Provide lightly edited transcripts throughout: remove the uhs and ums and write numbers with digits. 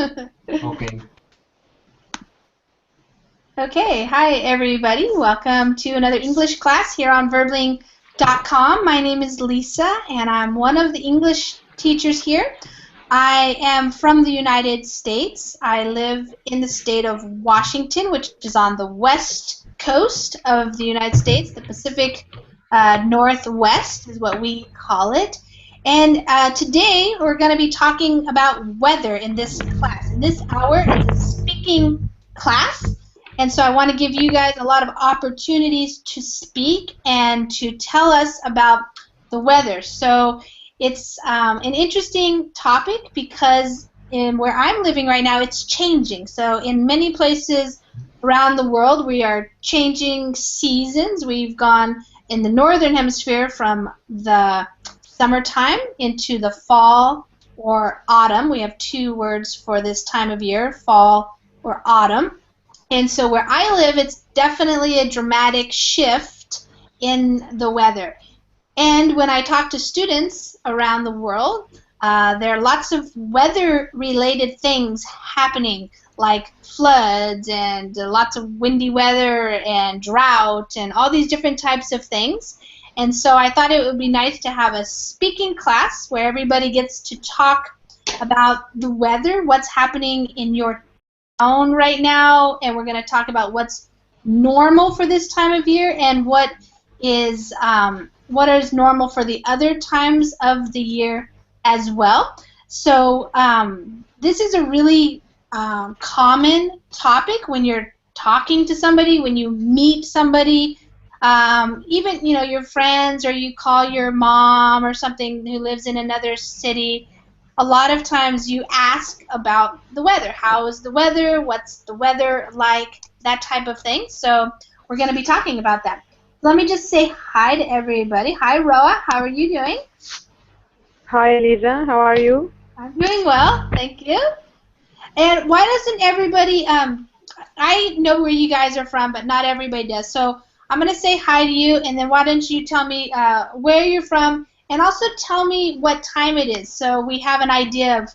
Okay. Okay, hi everybody. Welcome to another English class here on Verbling.com. My name is Lisa and I'm one of the English teachers here. I am from the United States. I live in the state of Washington, which is on the west coast of the United States. The Pacific Northwest is what we call it. And today we're going to be talking about weather in this class. In this hour, it's a speaking class. And so I want to give you guys a lot of opportunities to speak and to tell us about the weather. So it's an interesting topic because in where I'm living right now, it's changing. So in many places around the world, we are changing seasons. We've gone in the northern hemisphere from the summertime into the fall or autumn. We have two words for this time of year, fall or autumn. And so where I live, it's definitely a dramatic shift in the weather. And when I talk to students around the world, there are lots of weather-related things happening, like floods and lots of windy weather and drought and all these different types of things. And so I thought it would be nice to have a speaking class where everybody gets to talk about the weather, what's happening in your town right now, and we're going to talk about what's normal for this time of year and what is normal for the other times of the year as well. So this is a really common topic when you're talking to somebody, when you meet somebody, even your friends, or you call your mom or something who lives in another city. A lot of times you ask about the weather. How is the weather? What's the weather like? That type of thing. So we're going to be talking about that. Let me just say hi to everybody. Hi, Roa. How are you doing? Hi, Lisa. How are you? I'm doing well. Thank you. And why doesn't everybody, I know where you guys are from, but not everybody does. So I'm going to say hi to you, and then why don't you tell me where you're from, and also tell me what time it is so we have an idea of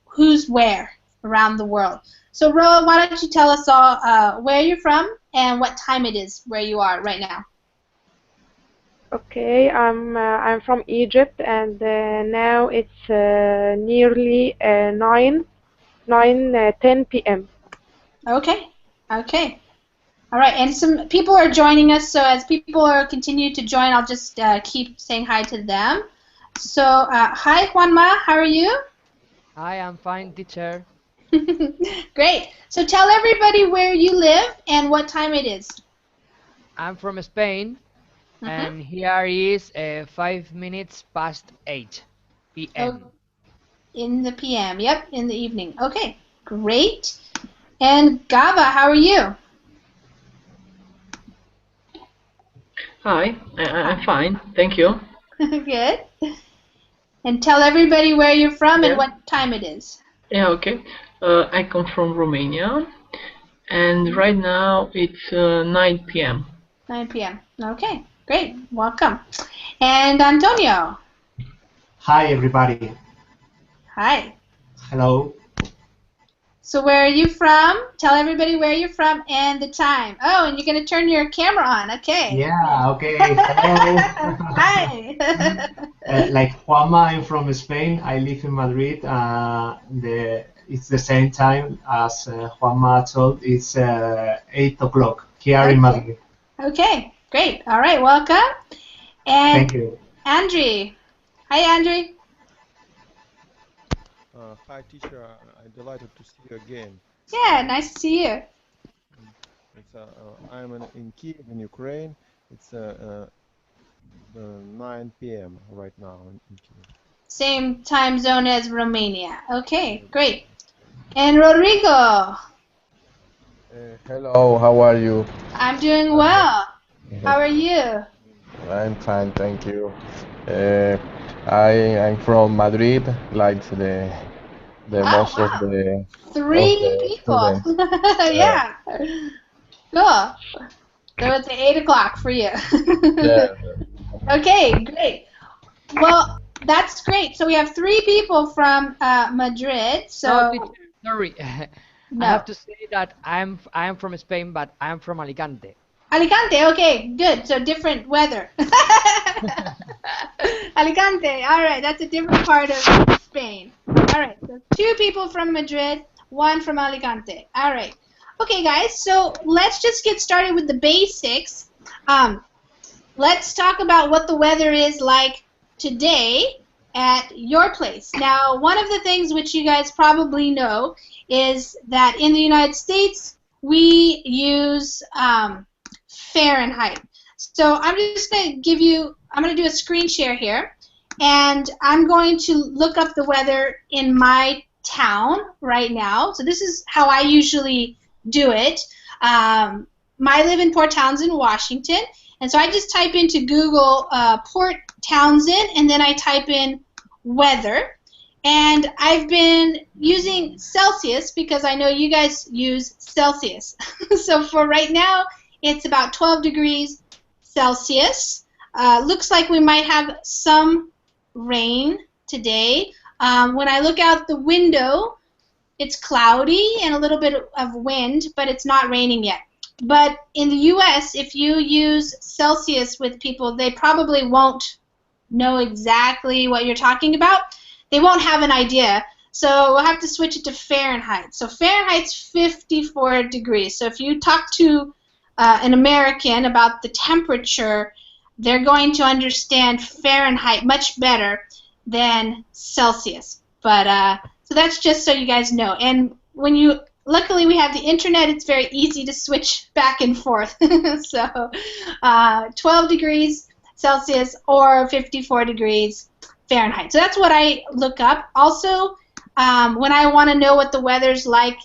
who's where around the world. So Roa, why don't you tell us all where you're from and what time it is where you are right now? Okay, I'm from Egypt, and now it's nearly 10 p.m. Okay. Okay. All right, and some people are joining us, so as people are continue to join, I'll just keep saying hi to them. So, hi, Juanma, how are you? Hi, I'm fine, teacher. Great. So tell everybody where you live and what time it is. I'm from Spain, and here is 5 minutes past 8 p.m. Oh, in the PM. Yep, in the evening. Okay, great. And Gava, how are you? Hi, I'm fine, thank you. Good. And tell everybody where you're from and what time it is. Yeah, okay. I come from Romania, and right now it's 9 p.m. 9 p.m. Okay, great. Welcome. And Antonio. Hi, everybody. Hi. Hello. So where are you from? Tell everybody where you're from and the time. Oh, and you're going to turn your camera on. Okay. Yeah, okay. Hello. Hi. Like Juanma, I'm from Spain. I live in Madrid. It's the same time as Juanma told. It's 8 o'clock here in Madrid. Okay, great. All right, welcome. And thank you. Andre. Hi, Andre. Hi, teacher. I'm delighted to see you again. Yeah, nice to see you. I'm in Kiev, in Ukraine. It's 9 p.m. right now in Kiev. Same time zone as Romania. Okay, great. And Rodrigo. Hello, how are you? I'm doing well. How are you? I'm fine, thank you. I'm from Madrid, like the most wow. of the 3 people. Yeah. Cool. So it's 8 o'clock for you. Yeah. Okay, great. Well, that's great. So we have 3 people from Madrid. No, So teacher, sorry. I no. have to say that I am from Spain, but I am from Alicante. Alicante, okay, good. So different weather. Alicante, all right, that's a different part of Spain. All right, so 2 people from Madrid, 1 from Alicante. All right. Okay, guys, so let's just get started with the basics. Let's talk about what the weather is like today at your place. Now, one of the things which you guys probably know is that in the United States, we use Fahrenheit. So I'm just going to give you, I'm going to do a screen share here, and I'm going to look up the weather in my town right now. So this is how I usually do it. I live in Port Townsend, Washington, and so I just type into Google Port Townsend, and then I type in weather. And I've been using Celsius because I know you guys use Celsius. So for right now, it's about 12 degrees Celsius. Looks like we might have some rain today. When I look out the window, it's cloudy and a little bit of wind, but it's not raining yet. But in the U.S., if you use Celsius with people, they probably won't know exactly what you're talking about. They won't have an idea. So we'll have to switch it to Fahrenheit. So Fahrenheit's 54 degrees. So if you talk to an American about the temperature, they're going to understand Fahrenheit much better than Celsius. But so that's just so you guys know. And when you, luckily we have the internet, it's very easy to switch back and forth. So 12 degrees Celsius or 54 degrees Fahrenheit. So that's what I look up. Also, when I want to know what the weather's like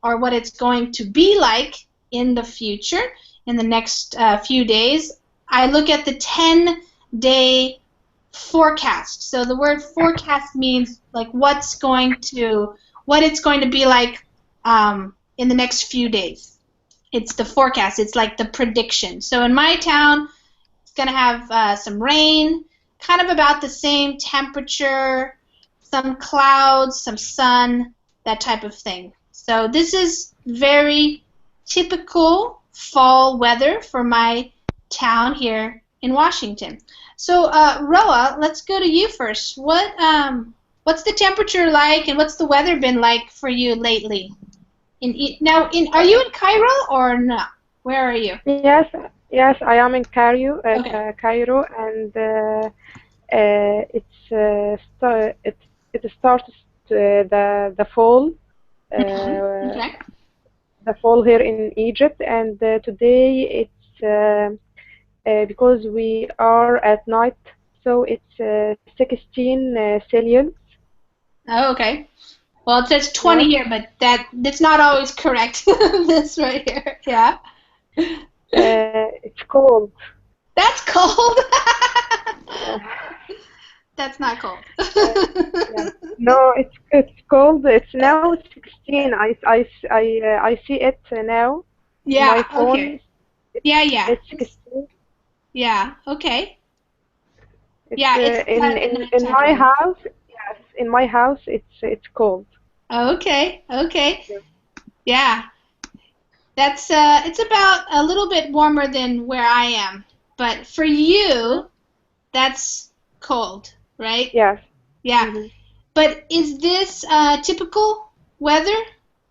or what it's going to be like in the future, in the next few days, I look at the 10-day forecast. So the word forecast means like what it's going to be like in the next few days. It's the forecast. It's like the prediction. So in my town, it's going to have some rain, kind of about the same temperature, some clouds, some sun, that type of thing. So this is very typical fall weather for my town here in Washington. So Roa, let's go to you first. What's the temperature like, and what's the weather been like for you lately? Are you in Cairo or no? Where are you? Yes, I am in Cairo, Okay. Cairo, and it starts the fall. Okay. The fall here in Egypt, and today it's because we are at night, so it's 16 Celsius. Oh, okay. Well, it says 20 here, but that's not always correct. This right here. Yeah. It's cold. That's cold. That's not cold. Yeah. No, it's cold. It's now 16. I see it now. Yeah. My phone. Okay. Yeah. It's 16. Yeah. Okay. It's, Yeah. It's in my house. Yes, in my house it's cold. Okay. Yeah. That's it's about a little bit warmer than where I am, but for you, that's cold, right? Yes. Yeah. Mm-hmm. But is this typical weather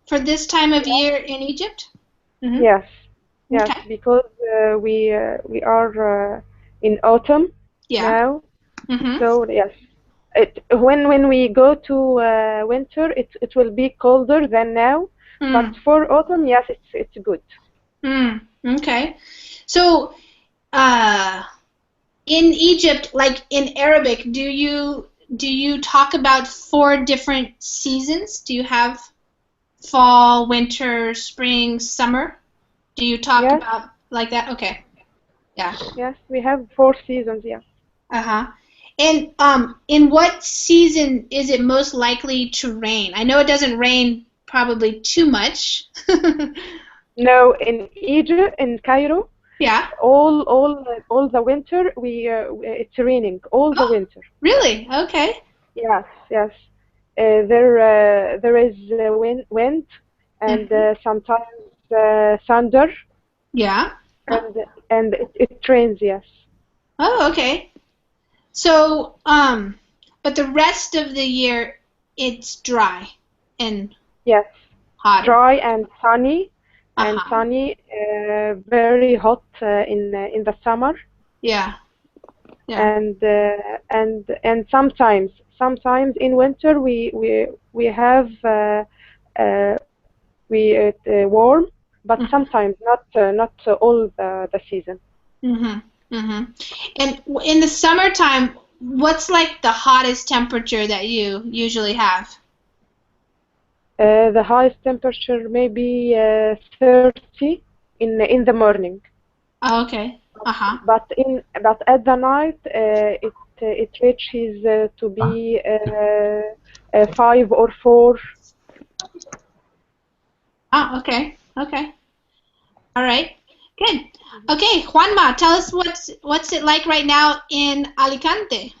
for this time of year in Egypt? Mm-hmm. Yes. Okay. Because we are in autumn now. Mm-hmm. So yes, when we go to winter, it will be colder than now. But for autumn, yes, it's good. Okay. So, in Egypt, like in Arabic, do you talk about 4 different seasons? Do you have fall, winter, spring, summer? Do you talk about like that? Okay. Yeah. Yes, we have 4 seasons. Yeah. And in what season is it most likely to rain? I know it doesn't rain probably too much. No, in Egypt, in Cairo, Yeah. All the winter it's raining all the Oh, winter. really? Okay. Yes, yes. There is wind and sometimes thunder Yeah. and it rains. Yes, Oh, okay. So, but the rest of the year it's dry and yes. hotter. Dry and sunny Uh-huh. very hot in the summer Yeah. Yeah. and sometimes in winter we have uh, warm, but Mhm. sometimes not all the season. Mhm. Mhm. And in the summertime, what's like the hottest temperature that you usually have? The highest temperature maybe 30 in the morning, Oh, okay. Uh-huh. but at the night it reaches to be 5 or 4. Oh, okay. Okay. All right. Good. Okay, Juanma, tell us what's it like right now in Alicante?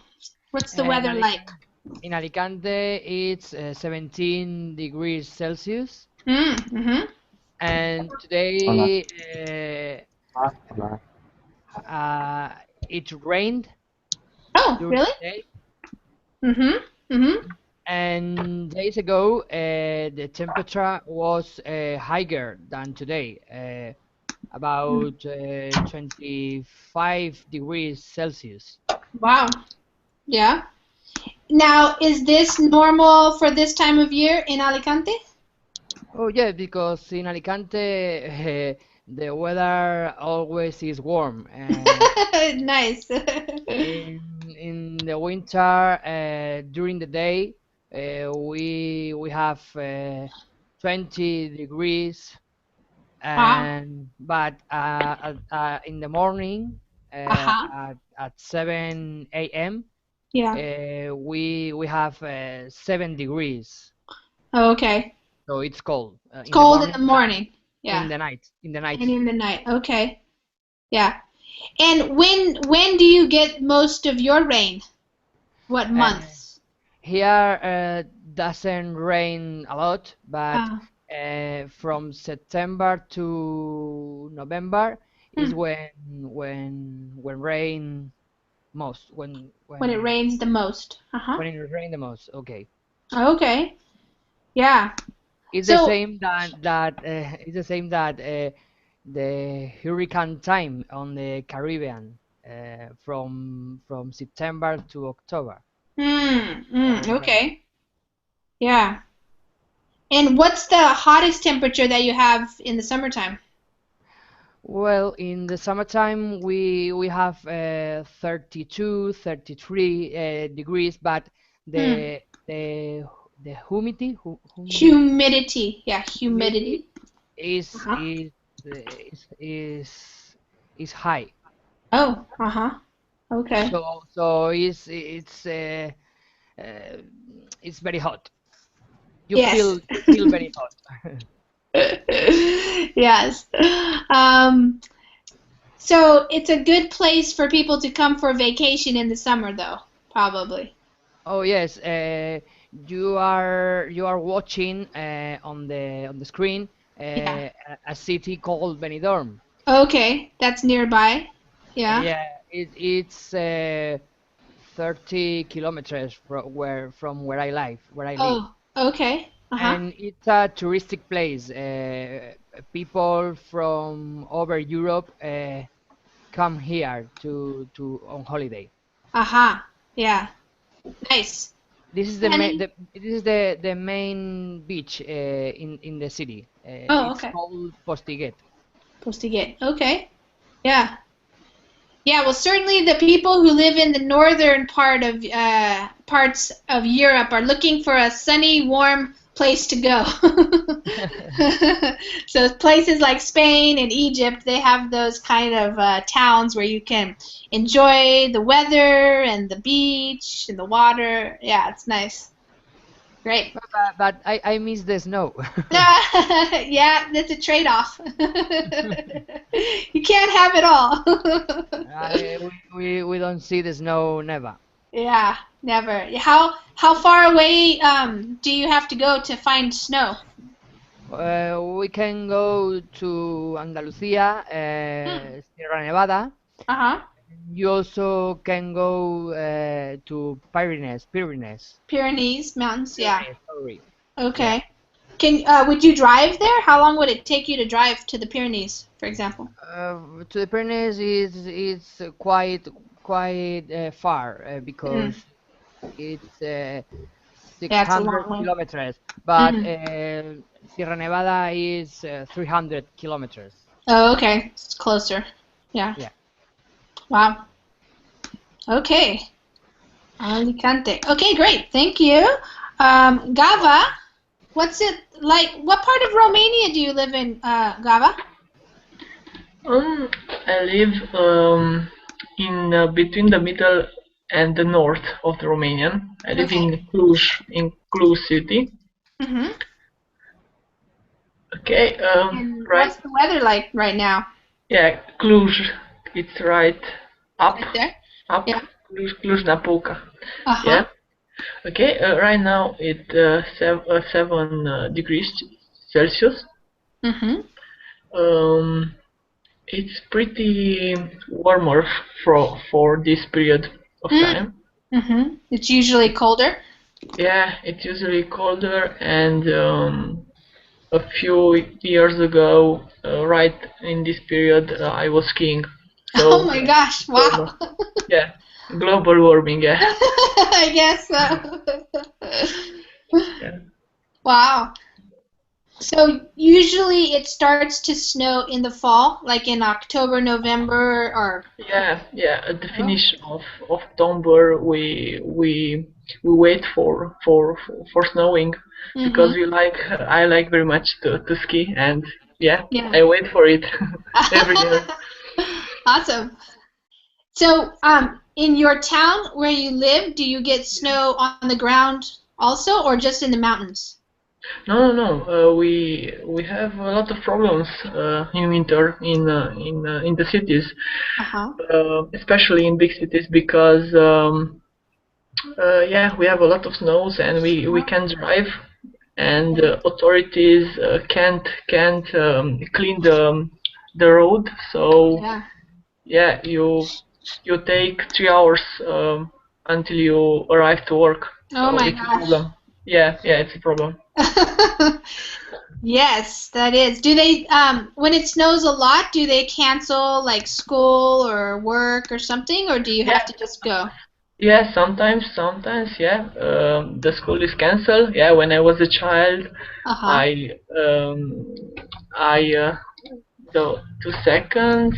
What's the In weather like? Alicante, in Alicante, it's 17 degrees Celsius, Mm-hmm. and Hola. today Hola. it rained Oh, during really? the day. Mm-hmm. Mm-hmm. And days ago, the temperature was higher than today, about 25 degrees Celsius. Wow. Yeah. Now, is this normal for this time of year in Alicante? Oh yeah, because in Alicante, the weather always is warm, and Nice. in the winter, during the day, we have 20 degrees, Wow. and but in the morning, Uh-huh. at 7 a.m., Yeah. we have 7 degrees, Okay. so it's cold It's in the cold in the morning and morning. Yeah. in the And night. in the night. Okay. Yeah. And when do you get most of your rain? What Uh, months? Here doesn't rain a lot, but Uh, from September to November is hmm. when rain most When it rains the most. Uh-huh. when it rain the most. Okay, Okay. Yeah. it's the So, same that the hurricane time on the Caribbean from September to October. Right. okay. Yeah. And what's the hottest temperature that you have in the summertime? Well, in the summertime, we have 32, 33 degrees, but Hmm. the the the Humidity. Yeah, humidity humidity. is Uh-huh. is is is high. Oh, uh-huh. Okay. So uh, it's very hot. Yes. You feel very hot. Yes. Um, so it's a good place for people to come for vacation in the summer, though, probably. Oh yes, you are watching on the screen Yeah. a city called Benidorm. Okay, that's nearby. Yeah. Yeah, it's 30 kilometers from where I live, Oh, okay. Uh-huh. and it's a touristic place. People from over Europe come here to on holiday. Aha. Yeah. Nice. This is And this is the main beach in the city. oh, It's okay. called Postiguet. Supposed to get. Okay. Yeah. Yeah, well, certainly the people who live in the northern parts of Europe are looking for a sunny, warm place to go. So places like Spain and Egypt, they have those kind of towns where you can enjoy the weather and the beach and the water. Yeah, it's nice. Great. But I miss the snow. Yeah, that's a trade-off. You can't have it all. We don't see the snow never. Yeah, never. How far away do you have to go to find snow? We can go to Andalusia, Sierra Nevada. Uh-huh. You also can go to Pyrenees. Pyrenees Mountains, yeah. Pyrenees, sorry. Okay. Would you drive there? How long would it take you to drive to the Pyrenees, for example? To the Pyrenees is quite far because it's Yeah, it's a 600 long way. kilometers, but Mhm. Sierra Nevada is 300 kilometers. Oh, okay. It's closer. Yeah. Yeah. Wow. Okay. Alicante. Okay, great. Thank you. Gava, what's it like? What part of Romania do you live in, Gava? I live in between the middle and the north of the Romanian. I live Okay. in Cluj city. Mm-hmm. Okay, And right. what's the weather like right now? Yeah, Cluj. It's right up, Right there? up. Yeah. Cluj-Napoca. Uh-huh. Yeah. Okay. Right now it's 7 degrees Celsius. Mm-hmm. It's pretty warmer for this period of time. Mm-hmm. It's usually colder. Yeah, it's usually colder, and a few years ago, right in this period, I was skiing. So Oh my gosh! Wow. yeah, global warming. Yeah. I guess so. Yeah. Wow. So usually it starts to snow in the fall, like in October, November, or. Yeah, yeah. At the finish of October, we wait for snowing because I like very much to ski, and yeah, Yeah. I wait for it every year. Awesome. So, in your town where you live, do you get snow on the ground also, or just in the mountains? No. We have a lot of problems in winter in the cities, Uh-huh. especially in big cities because yeah, we have a lot of snows and we can't drive, and authorities can't clean the road. So Yeah. yeah, you take 3 hours until you arrive to work. Oh So my it's a gosh. problem. Yeah, it's a problem. Yes, that is. Do they, when it snows a lot, do they cancel like school or work or something, or do you have to just go? Yeah, sometimes, yeah. The school is cancelled. Yeah, when I was a child, Uh-huh. I the 2 seconds.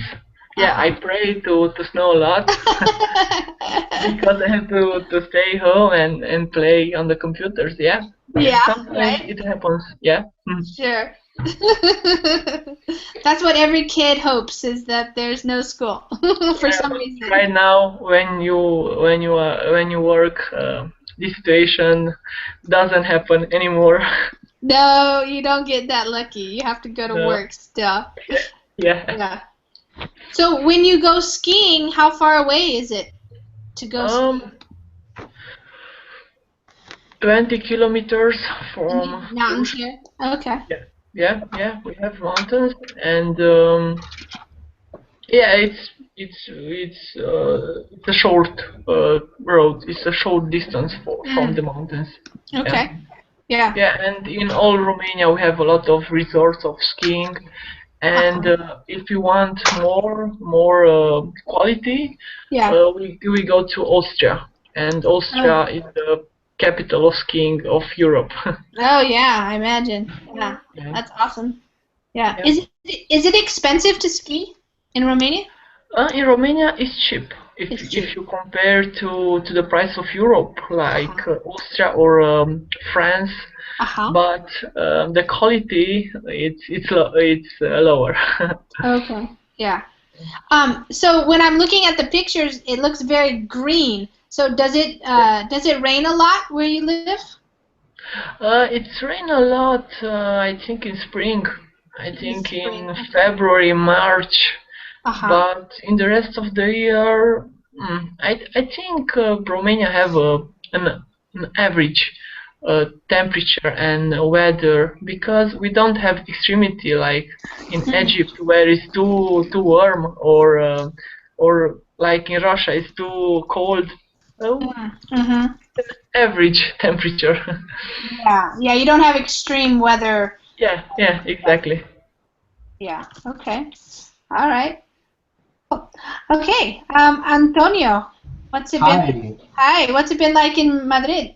Yeah, I pray to snow a lot because I have to stay home and play on the computers. Yeah. Yeah, Sometimes right? it happens. Yeah. Sure. That's what every kid hopes, is that there's no school for Yeah, some but reason. right now, when you work, this situation doesn't happen anymore. No, you don't get that lucky. You have to go to No. work still. Yeah. Yeah. So when you go skiing, how far away is it to go skiing? 20 kilometers from Mountains Cluj. here? Okay. Yeah. We have mountains, and yeah, it's a short road. It's a short distance from the mountains. Okay. Yeah. Yeah, and in all Romania we have a lot of resorts of skiing, and if you want more quality, Yeah. we go to Austria, and Austria is the capital of skiing of Europe. Oh yeah, I imagine. Yeah. Yeah. That's awesome. Yeah. Yeah. Is it expensive to ski in Romania? In Romania, it's cheap. It's cheap. If you compare to the price of Europe, like Austria or France, but the quality it's lower. Okay. Yeah. So when I'm looking at the pictures, it looks very green. So does it rain a lot where you live? It's rain a lot. I think in spring. I In think spring. in Okay. February, March. Uh-huh. But in the rest of the year, I think Romania have an average temperature and weather, because we don't have extremity like in Egypt where it's too warm, or like in Russia it's too cold. Oh, Mm-hmm. average temperature. Yeah. Yeah. You don't have extreme weather. Yeah, exactly. Yeah. Okay. All right. Okay. Antonio, what's it been? Hi. Hi. What's it been like in Madrid?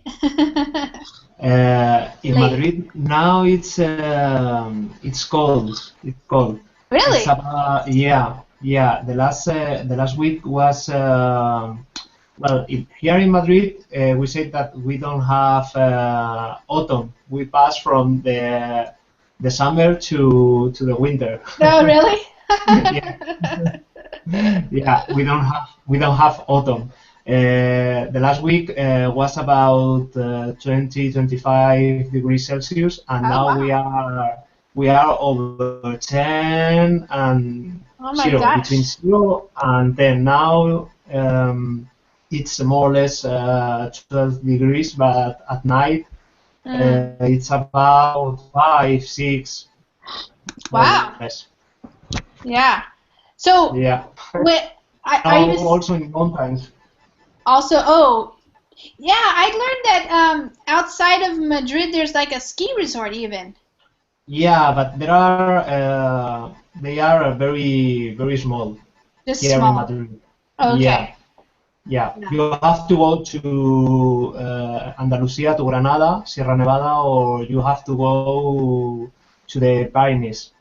In Late. Madrid now it's cold. It's cold. Really? It's about yeah. The last week was well here in Madrid we say that we don't have autumn. We pass from the summer to the winter. No, really? Yeah. Yeah, we don't have autumn. The last week was about 20, 25 degrees Celsius, and Oh, now wow. we are over 10 and Oh my 0, gosh. between 0 and 10. Now it's more or less 12 degrees, but at night it's about 5, 6, more Wow. or less. Yeah. So, Yeah. are Now you also in mountains. also? Oh, yeah. I learned that outside of Madrid, there's like a ski resort even. Yeah, but there are they are very small Just here in small. Madrid. Okay. Yeah. You have to go to Andalusia, to Granada, Sierra Nevada, or you have to go to the Pyrenees.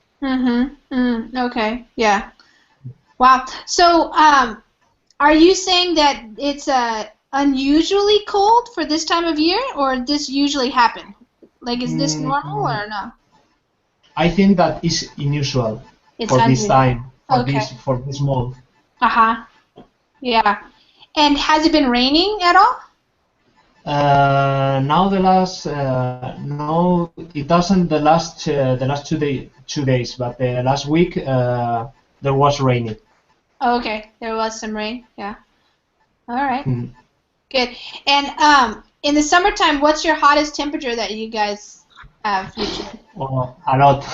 Okay. Yeah. Wow. So, are you saying that it's unusually cold for this time of year, or this usually happen? Like, is this normal Mm, or no? I think that is unusual It's for this unusual. time, Okay. for this month. Uh-huh. Yeah. And has it been raining at all? Now the last no, it doesn't the last 2 days, but the last week there was raining. Oh, okay. There was some rain. Yeah. All right. Mm. Good. And in the summertime, what's your hottest temperature that you guys have usually? Oh, a lot.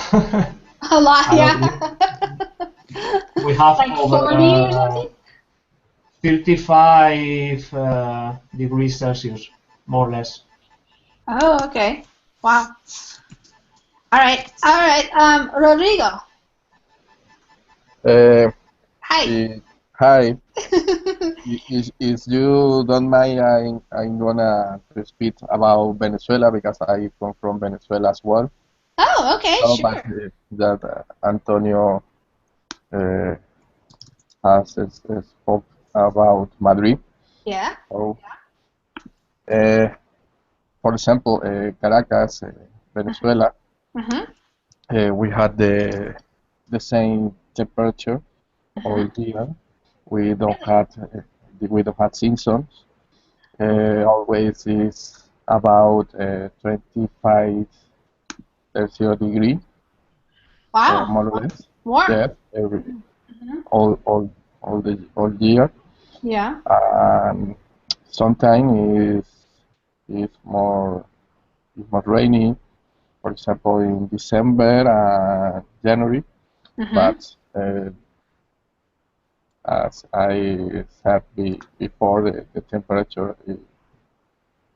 A lot, A lot. yeah. We have Like over 40 or something? 35 degrees Celsius, more or less. Oh, okay. Wow. All right. All right. Rodrigo. Uh, Hi. Hi. If you don't mind, I'm gonna to speak about Venezuela because I come from Venezuela as well. Oh, okay. So, Sure. but that Antonio uh, has spoke about Madrid. Yeah. So, uh, for example, Caracas, Venezuela, we had the same temperature all year. We don't have seasons. Always is about 25 Celsius degree, Wow. more or less. Warm. Yeah, all year. Yeah. And sometimes is more rainy. For example, in December and January. But as I said before, the temperature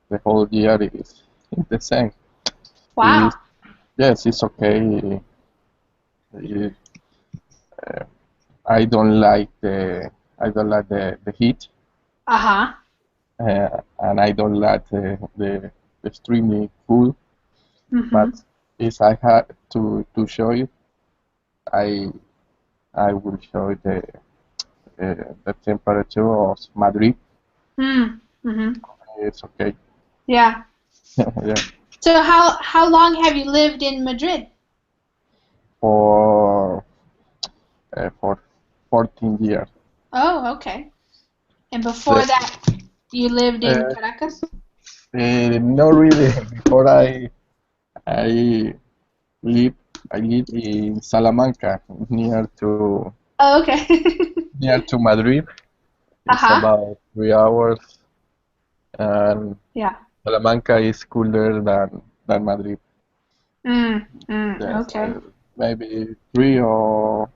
the whole year is the same. Wow. Yes, it's okay. It, I don't like the heat, Uh-huh. and I don't like the extremely cool. But if I had to show it, I I will show the temperature of Madrid. It's okay. Yeah. Yeah. So how long have you lived in Madrid? For 14 years. Oh, okay. And before that, you lived in Uh, Caracas? Not really. Before I live I live in Salamanca, Oh, okay. near to Madrid. It's Uh-huh. about 3 hours, and Yeah. Salamanca is cooler than Madrid. Yes, Okay. maybe 3 or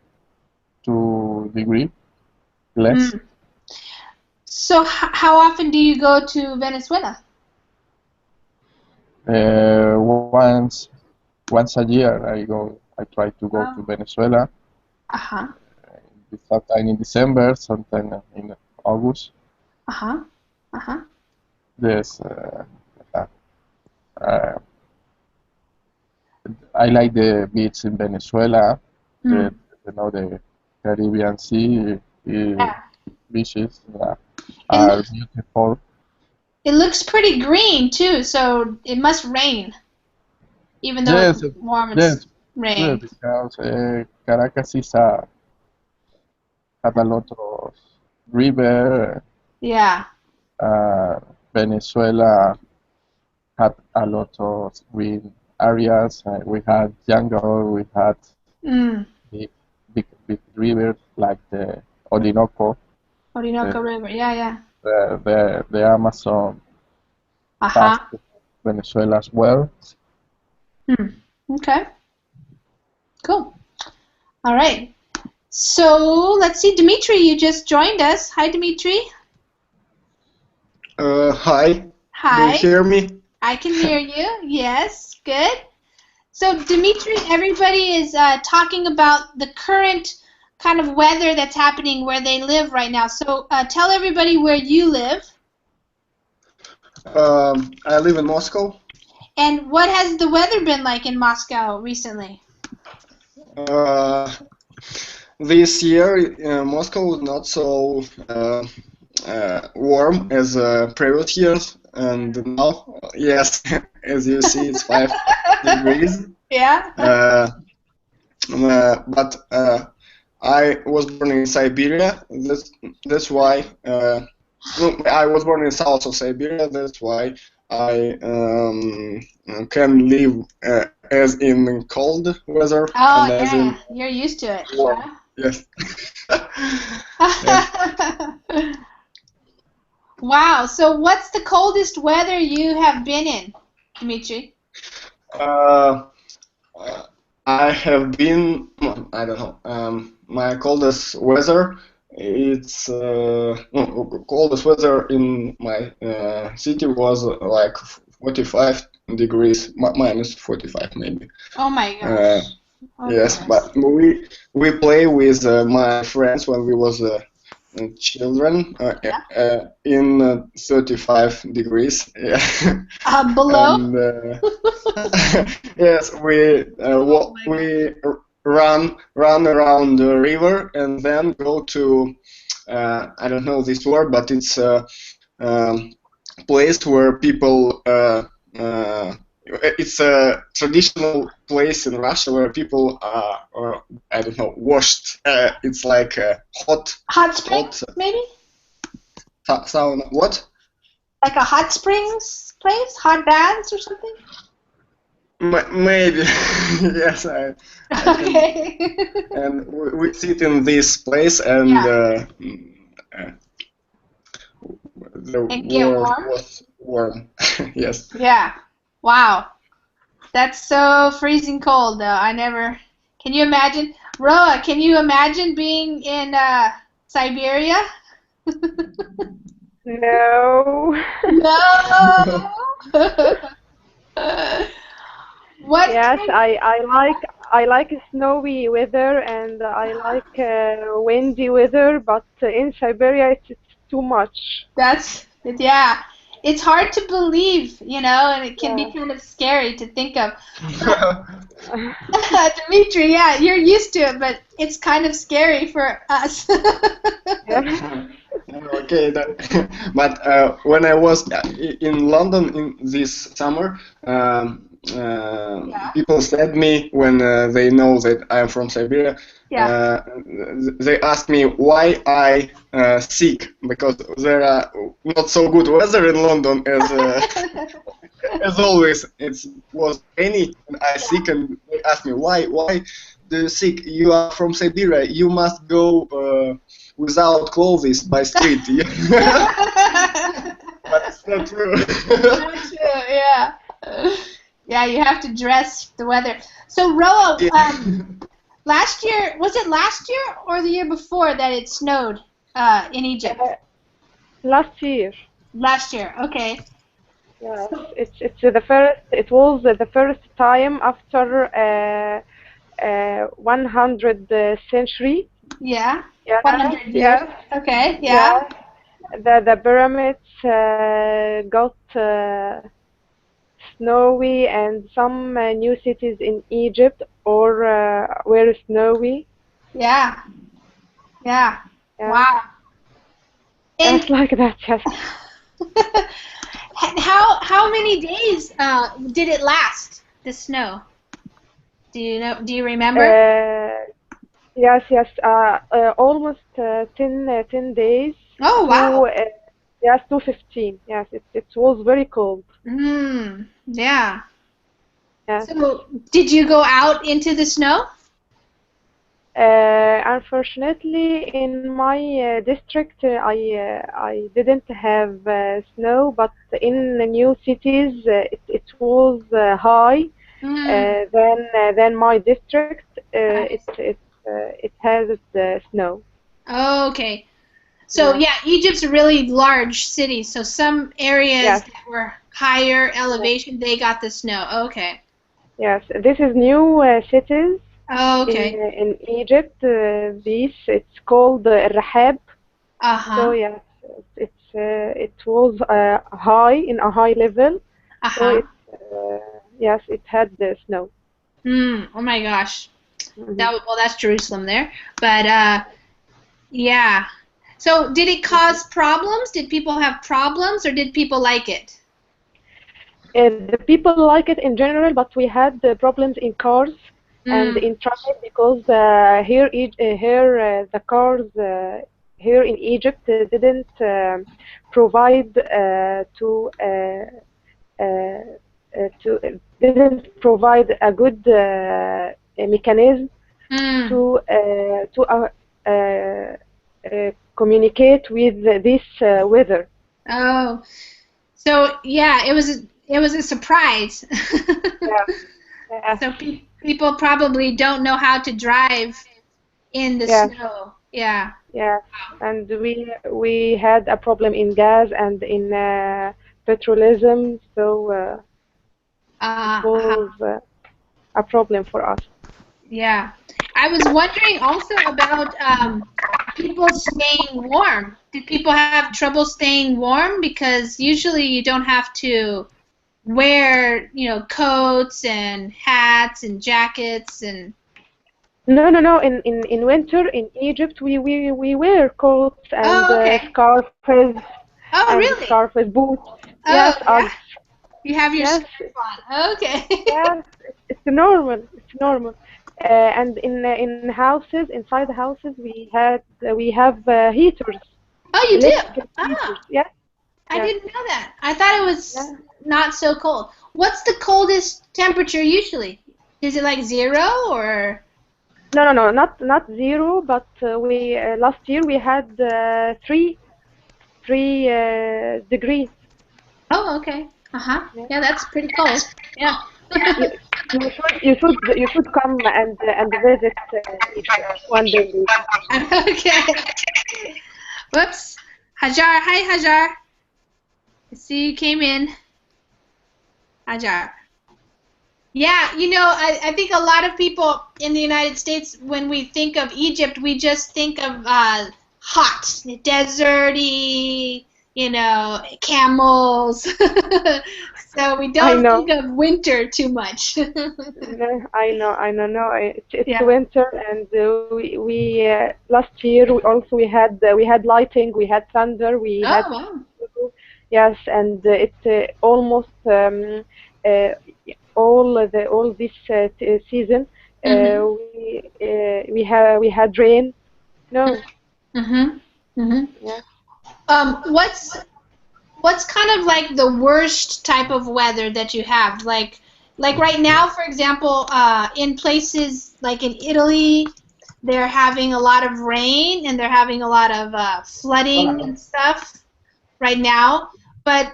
2 degrees less. Mm. So how often do you go to Venezuela? Uh, once once a year I try to go to Oh. Venezuela. Uh-huh. Sometime in December, sometime in August. Uh-huh. Uh-huh. Yes, uh, I like the beach in Venezuela. The the Caribbean Sea Yeah. beaches It are looks beautiful. it looks pretty green too, so it must rain. Even though it's Yes, warm, it's yes, yes, rain. because Caracas is had a lot of river. Yeah. Uh, Venezuela had a lot of green areas. We had jungle. We had Mm. big, big rivers like the Orinoco, Orinoco the River. Yeah, yeah. the Amazon Uh-huh. passed Venezuela as well. Okay. Cool. All right. So let's see, Dimitri, you just joined us. Hi, Dimitri. Hi, do you Hi. hear me? I can hear you. Yes, good. So, Dimitri, everybody is talking about the current kind of weather that's happening where they live right now. So, tell everybody where you live I live in Moscow. and what has the weather been like in Moscow recently? This year, Moscow is not so warm as previous years, and now, yes, as you see, it's 5 degrees. Yeah. But I was born in Siberia. That's why. No, I was born in south of Siberia. That's why I can live as in cold weather Oh, and as yeah. in You're used to it. warm. Huh? Yes. Yes. Wow. So, what's the coldest weather you have been in, Dimitri? Uh, I have been. I don't know. My coldest weather. It's coldest weather in my city was like 45 degrees, minus 45 maybe. Oh my gosh. Oh Yes, goodness. but we play with my friends when we was children in 35 degrees. Yeah. Below? And yes, we Oh my we run around the river and then go to I don't know this word, but it's a place where people it's a traditional place in Russia where people or I don't know, washed. It's like a hot springs, maybe? sauna. What? Like a hot springs place? Hot baths or something? Maybe. Yes, I Okay. and we sit in this place and Yeah. The And get water warm? was warm. Yes. Yeah. Wow. That's so freezing cold, though. I never. Can you imagine? Roa, can you imagine being in Siberia? No. No. What? Yes, I like snowy weather and I like windy weather, but in Siberia it's too much. Yeah. It's hard to believe, and it can be Yeah. kind of scary to think of. Dimitri, yeah, you're used to it, but it's kind of scary for us. Yeah. Okay, but when I was in London in this summer, people said me when they know that I am from Siberia. They ask me why I sick, because there are not so good weather in London as always. It was rainy and I sick, and they ask me why do you sick? You are from Siberia. You must go without clothes by street. But it's not true. Not true, yeah. Yeah, you have to dress the weather. So, Roa, last year, was it last year or the year before that it snowed in Egypt? Last year. Last year, okay. Yeah, it's the first. It was the first time after 100th century. Yeah. Yeah. 100 years. Yeah. Okay. Yeah. The pyramids got snowy, and some new cities in Egypt were snowy. Yeah. Yeah. Wow. It's like that, yes. How many days did it last, the snow? Do you know? Do you remember? Yes. Almost 10 days. Oh wow. Yes, to 15. Yes, it was very cold. Yeah. Yeah. So, did you go out into the snow? Unfortunately, in my district, I didn't have snow, but in the new cities, it was high. Than my district, it has snow. Oh, okay. So yeah, Egypt's a really large city. So some areas that were higher elevation, they got the snow. Okay. Yes, this is new cities. Oh, okay. In Egypt, it's called Rahab. So yes, it was high, in a high level. So yes, it had the snow. Oh my gosh. That's Jerusalem there. But yeah. So did it cause problems? Did people have problems, or did people like it? The people like it in general, but we had problems in cars and in traffic, because here the cars here in Egypt didn't provide didn't provide a good mechanism to communicate with this weather. Oh, so yeah, it was a surprise. So people probably don't know how to drive in the snow. Yeah. Yeah, and we had a problem in gas and in petrolism, so it was a problem for us. Yeah. I was wondering also about people staying warm. Did people have trouble staying warm? Because usually you don't have to wear, coats and hats and jackets and. No. In winter in Egypt, we wear coats and scarves. Oh, really? Scarves, boots. Oh, yes, yeah? You have your scarf on. Okay. Yes, it's normal. It's normal. And in houses, inside the houses, we have heaters. Oh, you do? Heaters. Yeah. I didn't know that. I thought it was not so cold. What's the coldest temperature usually? Is it like 0 or? No, not 0. But we last year we had 3 degrees. Oh, okay. Yeah, that's pretty cold. Yeah. You should come and visit one day. Okay. Whoops. Hajar, hi Hajar. I see you came in. Hajar. Yeah, I think a lot of people in the United States, when we think of Egypt, we just think of hot, deserty, camels. So we don't think of winter too much. I know. No, it's winter, and we last year we had lightning, we had thunder, we had wow. Yes, and it almost all this season. We had rain. No. Yeah. What's kind of like the worst type of weather that you have? Like right now, for example, in places like in Italy, they're having a lot of rain and they're having a lot of flooding and stuff right now. But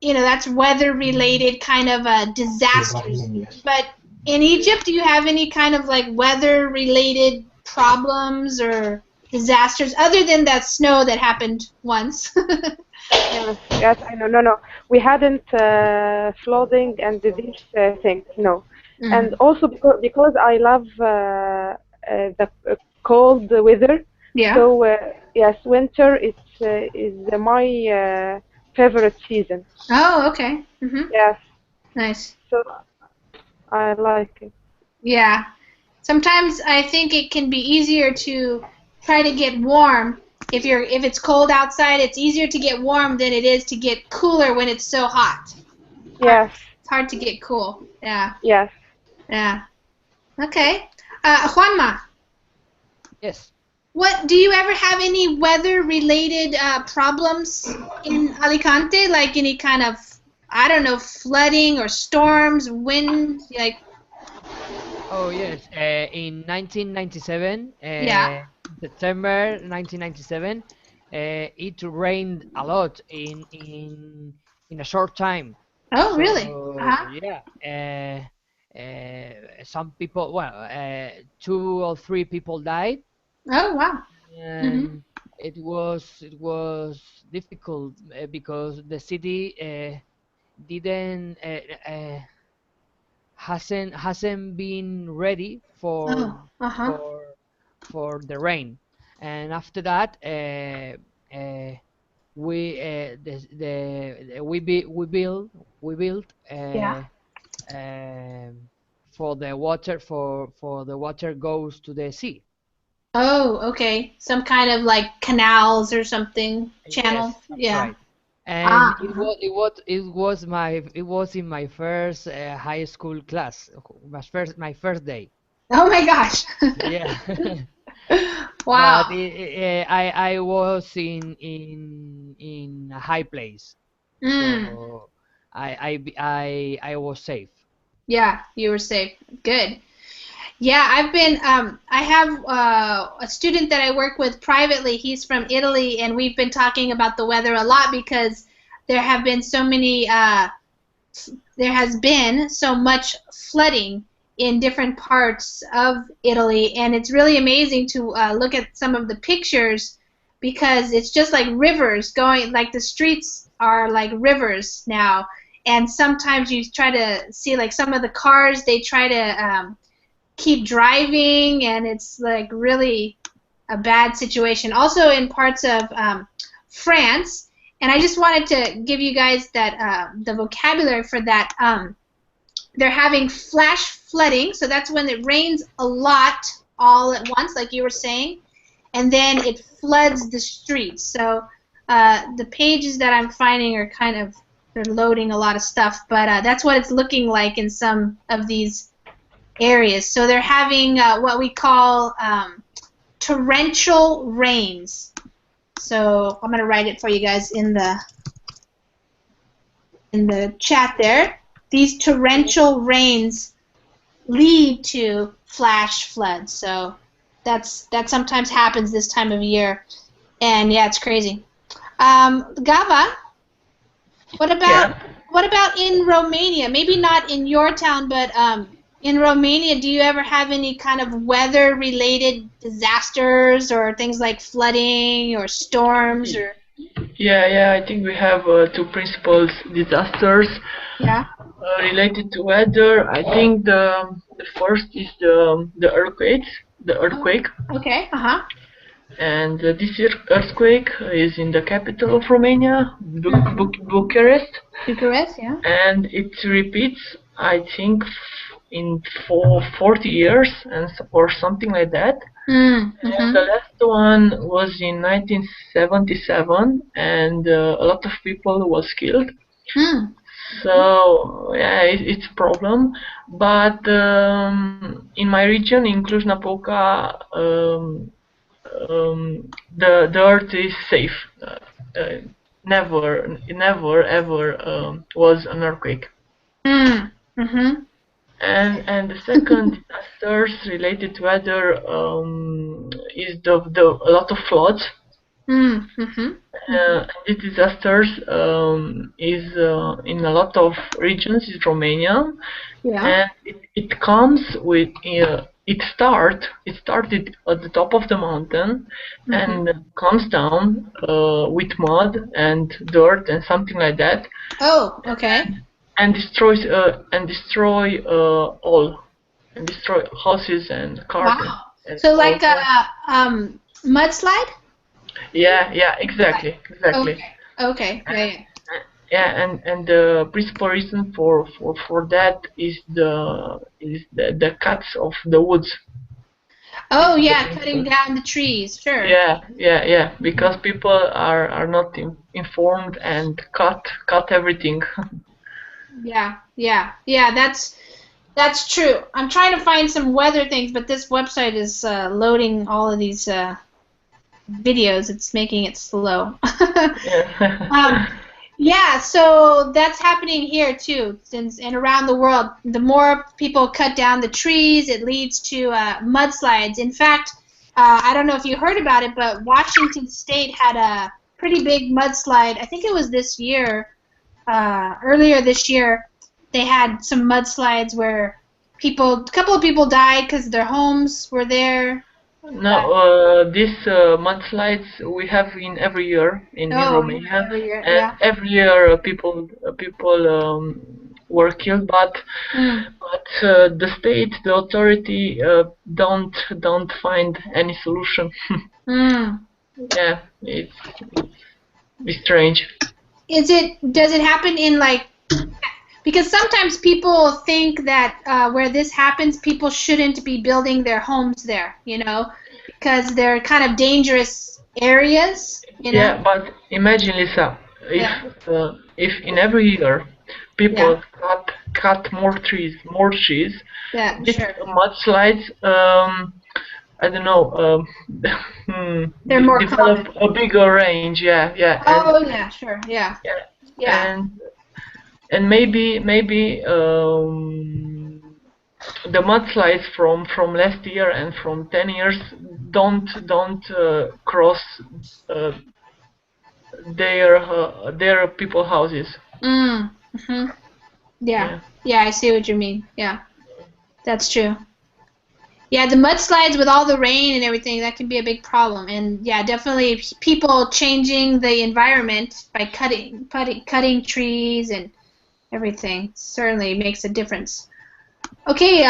that's weather-related kind of disasters. But in Egypt, do you have any kind of like weather-related problems or disasters other than that snow that happened once? Yes, I know. No. We hadn't flooding and these things. No. And also because I love the cold weather. Yeah. So yes, winter is my favorite season. Oh, okay. Yes. Nice. So I like it. Yeah. Sometimes I think it can be easier to try to get warm. If it's cold outside, it's easier to get warm than it is to get cooler when it's so hot. Yes. It's hard to get cool. Yeah. Yes. Yeah. Okay. Juanma. Yes. What do you ever have any weather-related problems in Alicante? Like any kind of, I don't know, flooding or storms, wind, like? Oh yes. In 1997. Yeah. September 1997. It rained a lot in a short time. Oh, So, really? yeah. Some people, well, 2 or 3 people died. Oh, wow. And it was difficult because the city didn't hasn't been ready for the rain, and after that we built for the water goes to the sea. Oh, okay. Some kind of like canals or something, channel. Yes, Yeah. right. And it was in my first high school class, my first day. Oh my gosh. Yeah. Wow. But I was in a high place, so I was safe. Yeah, you were safe. Good. Yeah, I have a student that I work with privately. He's from Italy, and we've been talking about the weather a lot because there have been there has been so much flooding in different parts of Italy, and it's really amazing to look at some of the pictures because it's just like rivers going, like the streets are like rivers now, and sometimes you try to see like some of the cars, they try to keep driving, and it's like really a bad situation. Also in parts of France, and I just wanted to give you guys that the vocabulary for that. They're having flash flooding, so that's when it rains a lot all at once, like you were saying, and then it floods the streets. So the pages that I'm finding are they're loading a lot of stuff, but that's what it's looking like in some of these areas. So they're having what we call torrential rains. So I'm going to write it for you guys in the chat there. These torrential rains lead to flash floods. So that sometimes happens this time of year, and yeah, it's crazy. Gava, what about in Romania? Maybe not in your town, but in Romania, do you ever have any kind of weather-related disasters or things like flooding or storms or? Yeah, I think we have 2 principal disasters. Yeah. Related to weather. I think the first is the earthquake. Okay. And this earthquake is in the capital of Romania, Bucharest. Bucharest, yeah. And it repeats, I think, in 40 years or something like that. And the last one was in 1977, and a lot of people was killed. So yeah, it's a problem. But in my region, in Cluj-Napoca, the earth is safe. Never ever was an earthquake. Mm-hmm. And the second disasters related to weather is a lot of floods. Mm-hmm. These disasters is in a lot of regions in Romania, Yeah. and it comes with it started at the top of the mountain and comes down with mud and dirt and something like that, Oh, okay. and destroy all, and destroy houses and cars. Wow. And So all. like a mudslide? Yeah, exactly. Okay. Okay. Yeah. Yeah, and the principal reason for that is the cuts of the woods. Oh yeah, cutting down the trees. Sure. Yeah, because people are not informed and cut everything. Yeah. That's true. I'm trying to find some weather things, but this website is loading all of these videos. It's making it slow. Yeah, so that's happening here too, and around the world. The more people cut down the trees, it leads to mudslides. In fact, I don't know if you heard about it, but Washington State had a pretty big mudslide. I think it was this year, earlier this year. They had some mudslides where a couple of people died because their homes were there. No, these mudslides we have in every year in Romania, every year, and every year people were killed, but the state, the authority don't find any solution. Yeah, it's strange. Does it happen in like? Because sometimes people think that where this happens, people shouldn't be building their homes there, because they're kind of dangerous areas, Yeah, but imagine, Lisa, if in every year people cut more trees, these mudslides, I don't know, they're more develop a bigger range. Yeah. Oh yeah, sure, yeah. And maybe the mudslides from last year and from 10 years don't cross their people houses. Yeah, I see what you mean. Yeah, that's true. Yeah, the mudslides with all the rain and everything, that can be a big problem. And yeah, definitely people changing the environment by cutting trees and everything certainly makes a difference. Okay,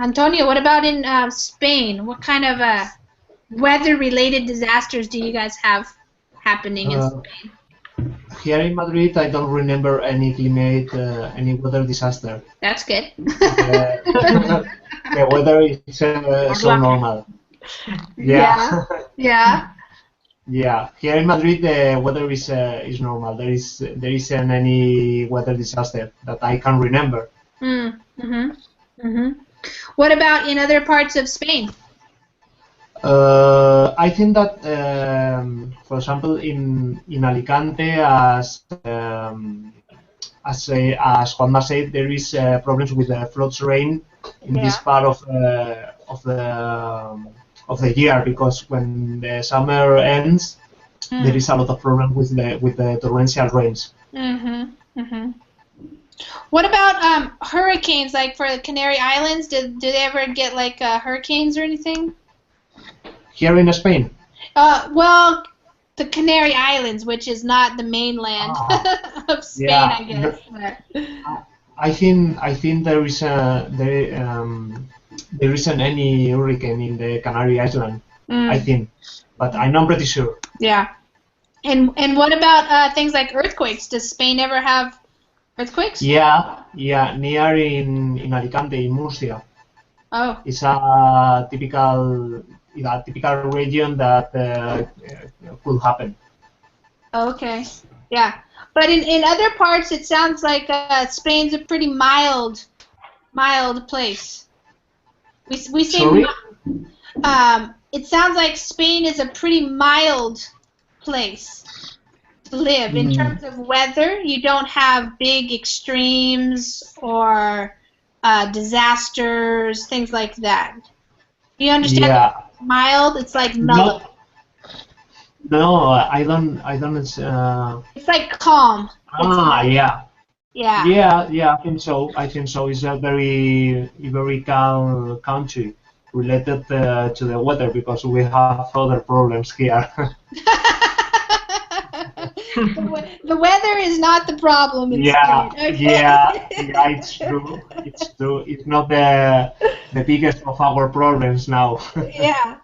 Antonio, what about in Spain? What kind of weather-related disasters do you guys have happening in Spain? Here in Madrid, I don't remember any any weather disaster. That's good. The weather is so normal. Yeah. Yeah, here in Madrid the weather is normal. There isn't any weather disaster that I can remember. What about in other parts of Spain? I think that, for example, in Alicante, as Juanma said, there is problems with the floods rain in this part of the year, because when the summer ends, there is a lot of problem with the torrential rains. What about hurricanes? Like for the Canary Islands, do they ever get like hurricanes or anything? Here in Spain? Well, the Canary Islands, which is not the mainland of Spain, I guess. I think there isn't any hurricane in the Canary Islands. I think, but I'm not pretty sure. Yeah. And what about things like earthquakes? Does Spain ever have earthquakes? Yeah, near in Alicante, in Murcia. Oh. It's a typical region that could happen. Okay. Yeah. But in other parts, it sounds like Spain's a pretty mild place. We say Sorry? it sounds like Spain is a pretty mild place to live in terms of weather. You don't have big extremes or disasters, things like that. Do you understand? Yeah. Mild, it's like mellow. No, I don't. It's like calm. Yeah. Yeah. Yeah. I think so. It's a very calm country related to the weather because we have other problems here. The weather is not the problem in Spain. Okay. Yeah, it's true. It's true. It's not the biggest of our problems now.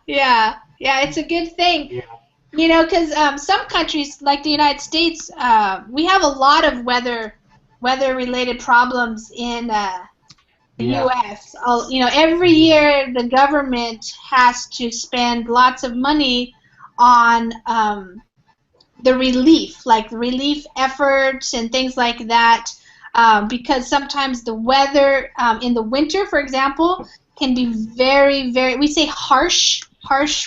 Yeah. It's a good thing. Yeah. You know, because some countries, like the United States, we have a lot of weather-related problems in the U.S. You know, every year the government has to spend lots of money on the relief efforts and things like that, because sometimes the weather in the winter, for example, can be very, very, we say harsh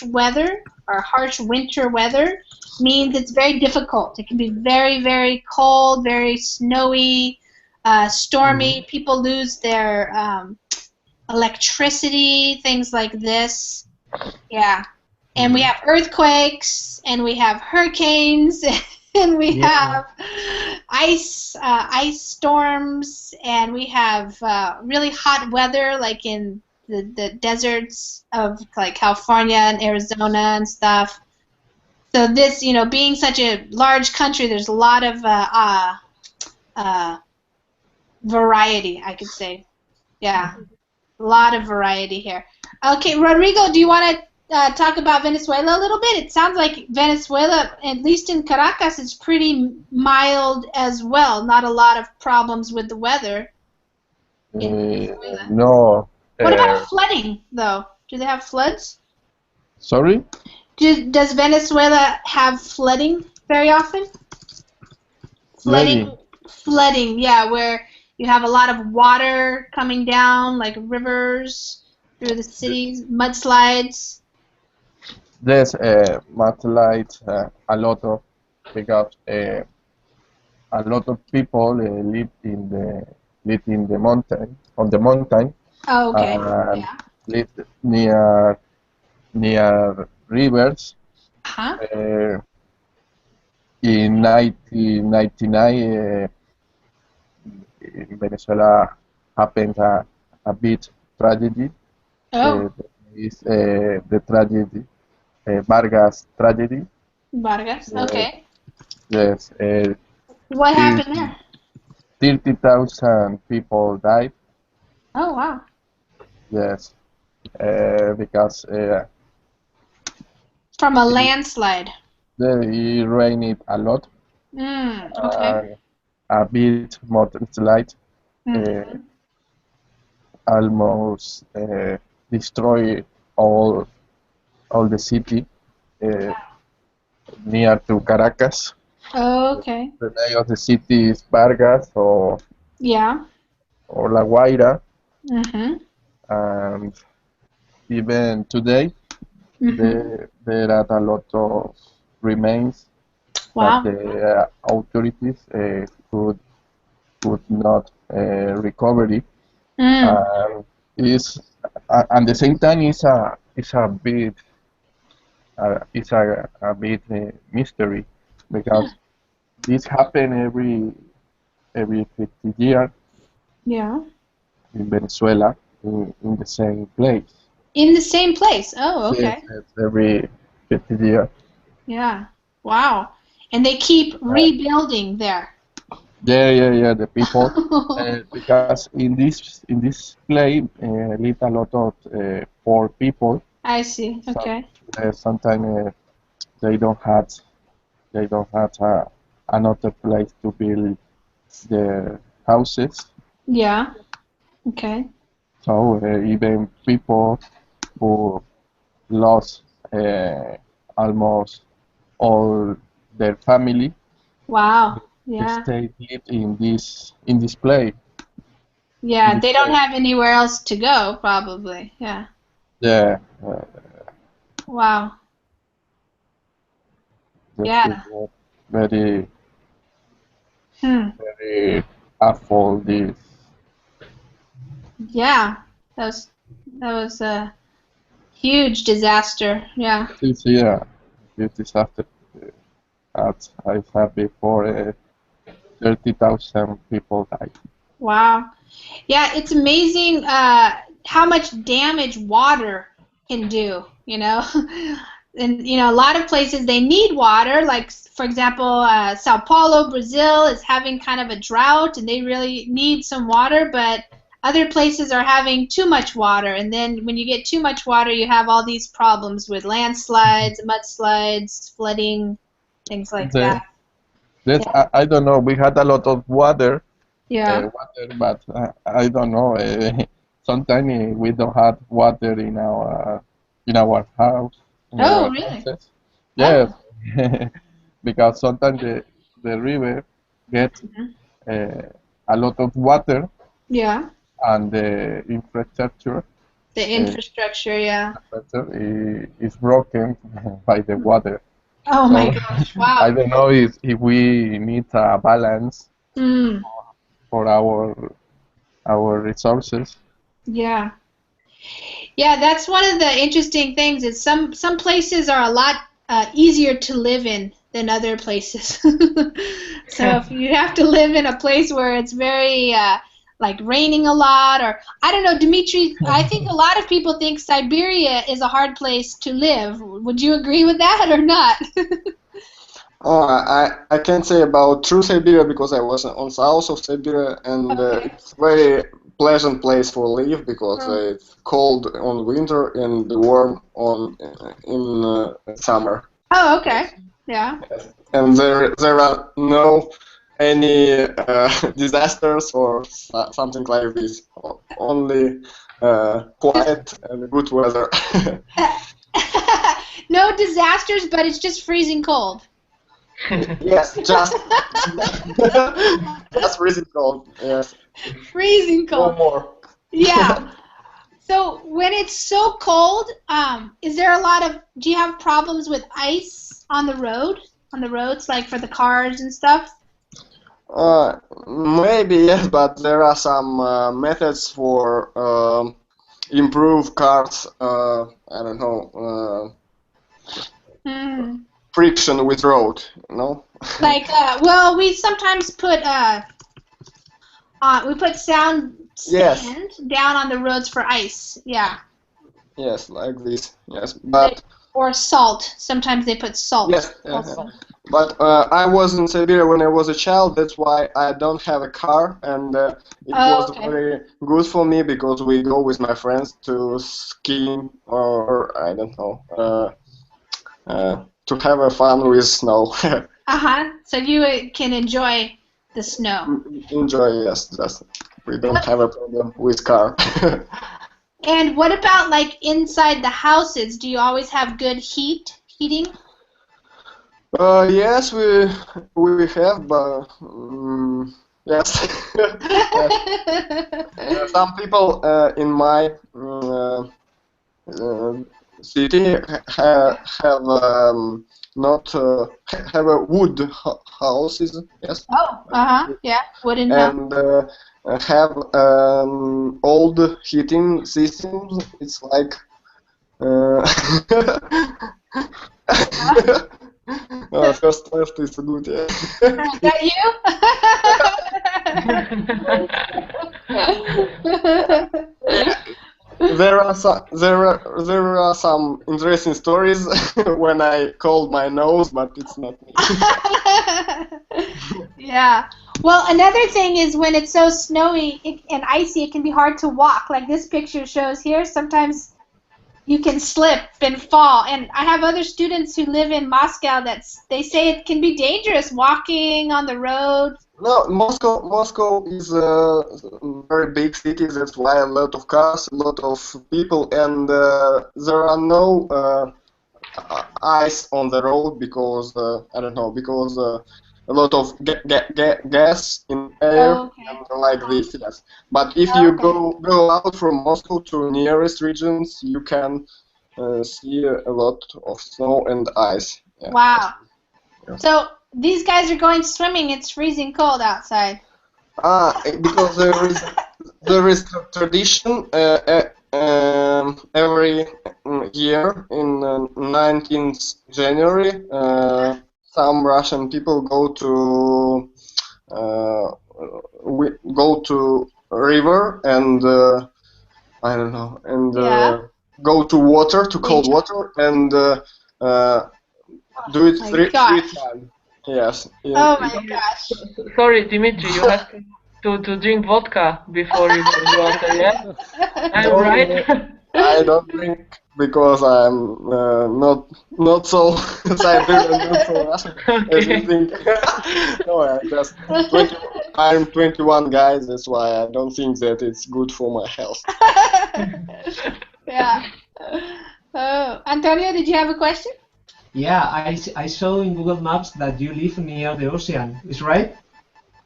weather or harsh winter weather means it's very difficult. It can be very, very cold, very snowy, stormy. People lose their electricity, things like this. Yeah. And we have earthquakes, and we have hurricanes, and we have ice storms, and we have really hot weather, like in the deserts of like California and Arizona and stuff. So this, you know, being such a large country, there's a lot of variety, I could say. Yeah, a lot of variety here. Okay, Rodrigo, do you want to talk about Venezuela a little bit? It sounds like Venezuela, at least in Caracas, is pretty mild as well. Not a lot of problems with the weather in Venezuela. No. What about flooding, though? Do they have floods? Sorry? Does Venezuela have flooding very often? Flooding, yeah, where you have a lot of water coming down, like rivers through the cities, mudslides. There's mudslides, a lot of, because a lot of people live in the mountain, on the mountain. Oh, okay. And Yeah. live near rivers. In 1999, in Venezuela happened a big tragedy. Oh. Is the tragedy, Vargas tragedy. Vargas, okay. Yes. What happened there? 30,000 people died. Oh, wow. Yes, because from a landslide. It rained a lot. Okay. A bit mudslide almost destroyed all the city near to Caracas. Oh, okay. The name of the city is Vargas or La Guaira. And even today, there are a lot of remains that the authorities could not recover it. And at the same time, it's a bit mystery, because this happen every 50 years. Yeah. In Venezuela, in the same place. In the same place. Oh, okay. Yes, every 50 years. Yeah. Wow. And they keep rebuilding there. Yeah. The people, because in this place live a lot of poor people. I see. Okay. Sometimes they don't have another place to build their houses. Yeah. Okay. So even people who lost almost all their family, Wow. The Yeah. state live in this place. Yeah. In They this don't place. have anywhere else to go, probably. Yeah. Yeah, Wow. the Yeah. people very Hmm. very awful. This Yeah. That was a huge disaster. Yeah. is yeah, this disaster. As I said before, 30,000 people died. Wow. Yeah, it's amazing how much damage water can do, you know. And, you know, a lot of places they need water, like, for example, Sao Paulo, Brazil is having kind of a drought and they really need some water, but other places are having too much water. And then when you get too much water, you have all these problems with landslides, mudslides, flooding, things like The, that. this, Yeah. I don't know. We had a lot of water, Yeah. but I don't know. Sometimes we don't have water in our house, in Oh, our really? houses. Oh. Yes, because sometimes the river gets Mhm. a lot of water Yeah. and the infrastructure The infrastructure, yeah. is broken by the water. Oh my So gosh, I wow. don't know if we need a balance Mm, for our resources. yeah. Yeah, that's one of the interesting things is some places are a lot easier to live in than other places. So if you have to live in a place where it's very like raining a lot, or I don't know, Dimitri, I think a lot of people think Siberia is a hard place to live. Would you agree with that or not? Oh, I can't say about true Siberia because I was on south of Siberia, and Okay. it's very pleasant place for live because Oh. it's cold on winter and warm on in summer. Oh, okay. Yeah. And there are no any disasters or something like this. Only quiet and good weather. No disasters, but it's just freezing cold. Yes, just freezing cold. Yes, Freezing no cold. more. Yeah. So when it's so cold, is there a lot of, do you have problems with ice on the roads, like for the cars and stuff? Maybe yes, but there are some methods for improve cars. I don't know. Hmm. Friction with road. Like, well, we sometimes put sound Yes. sand down on the roads for ice. Yeah. Yes, like this. Yes, but Or salt. Sometimes they put salt. yes. Also. But I was in Siberia when I was a child. That's why I don't have a car, and it Oh, was okay. very good for me because we go with my friends to skiing or I don't know to have a fun with snow. Uh-huh. So you can enjoy the snow. Enjoy, yes. Just we don't have a problem with car. And what about like inside the houses? Do you always have good heating? Yes, we have, but yes. Yes. Some people in my city have not have a wood houses. Yes. Oh, uh-huh. Yeah, wooden house. And have old heating systems. It's like first left is good, yeah. Is that you? There are some interesting stories when I called my nose, but it's not me. Yeah. Well, another thing is when it's so snowy and icy, it can be hard to walk. Like this picture shows here, sometimes you can slip and fall. And I have other students who live in Moscow they say it can be dangerous walking on the road. No, Moscow is a very big city. That's why a lot of cars, a lot of people, and there are no ice on the road because I don't know because a lot of gas in air and like this. Yes, but if you go out from Moscow to nearest regions, you can see a lot of snow and ice. Yeah. Wow. Yeah. So these guys are going swimming. It's freezing cold outside. Because there is a tradition every year in 19th January. Some Russian people go to river and I don't know, and go to water, to cold water, and do it three times. Yes. Oh my gosh. Sorry, Dimitri, you have to drink vodka before you go to water, yeah? I'm right? I don't drink because I'm not so Siberian, not so Russian as you think. No, I'm 21, guys. That's why I don't think that it's good for my health. Yeah. Oh, Antonio, did you have a question? Yeah, I saw in Google Maps that you live near the ocean. Is right?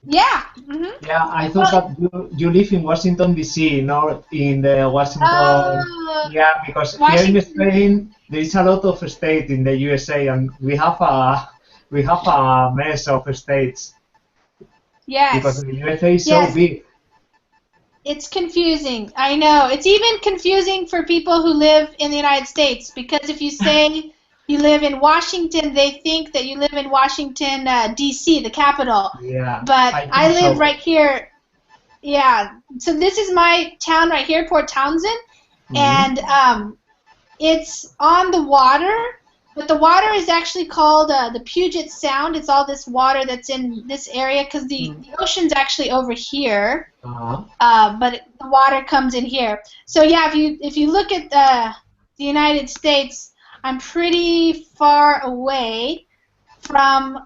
Yeah. Mm-hmm. Yeah, I thought that you live in Washington D.C., not in the Washington. Yeah, because here in Spain there is a lot of states in the USA, and we have a mess of states. Yes. Because the USA is so big. It's confusing. I know. It's even confusing for people who live in the United States, because if you say you live in Washington, they think that you live in Washington, D.C., the capital. Yeah. But I live right here. Yeah. So this is my town right here, Port Townsend, and it's on the water. But the water is actually called the Puget Sound. It's all this water that's in this area because the ocean's actually over here. But the water comes in here. So yeah, if you look at the United States, I'm pretty far away from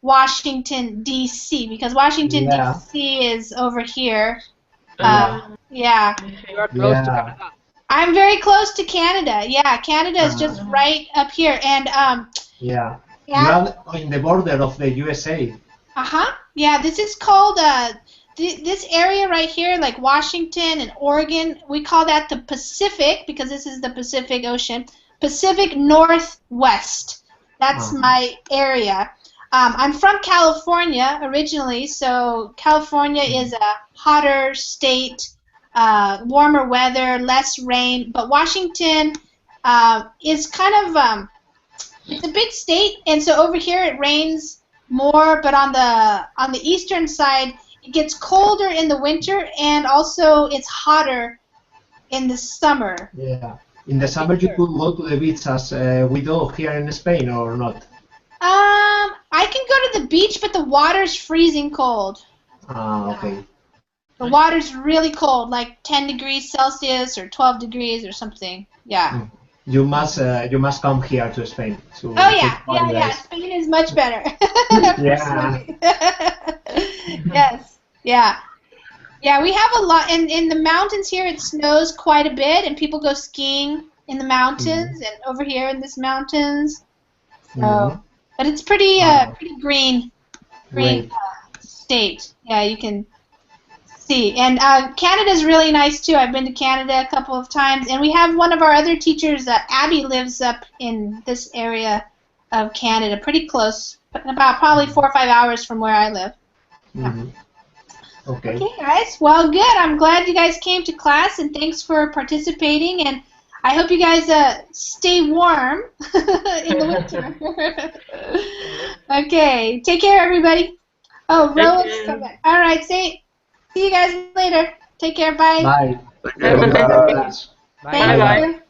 Washington, D.C., because Washington, D.C. is over here. Yeah. You are close to Canada. I'm very close to Canada. Yeah, Canada is just right up here. And you are in the border of the USA. Yeah, this is called this area right here, like Washington and Oregon. We call that the Pacific, because this is the Pacific Ocean. Pacific Northwest. That's my area. I'm from California originally, so California is a hotter state, warmer weather, less rain. But Washington is kind of it's a big state, and so over here it rains more. But on the eastern side, it gets colder in the winter, and also it's hotter in the summer. Yeah. In the summer, you could go to the beach as we do here in Spain, or not? I can go to the beach, but the water's freezing cold. Okay. The water's really cold, like 10 degrees Celsius or 12 degrees or something. Yeah. You must come here to Spain. Yeah. Spain is much better. Yeah. Yes. Yeah. Yeah, we have a lot. In the mountains here, it snows quite a bit, and people go skiing in the mountains and over here in these mountains. So, but it's pretty green state. Yeah, you can see. And Canada's really nice too. I've been to Canada a couple of times, and we have one of our other teachers, Abby, lives up in this area of Canada, pretty close, about probably 4 or 5 hours from where I live. Yeah. Okay, guys. Well, good. I'm glad you guys came to class, and thanks for participating. And I hope you guys stay warm in the winter. Okay. Take care, everybody. Oh, Rowan's coming. All right. See you guys later. Take care. Bye. Bye. Bye. Thank you.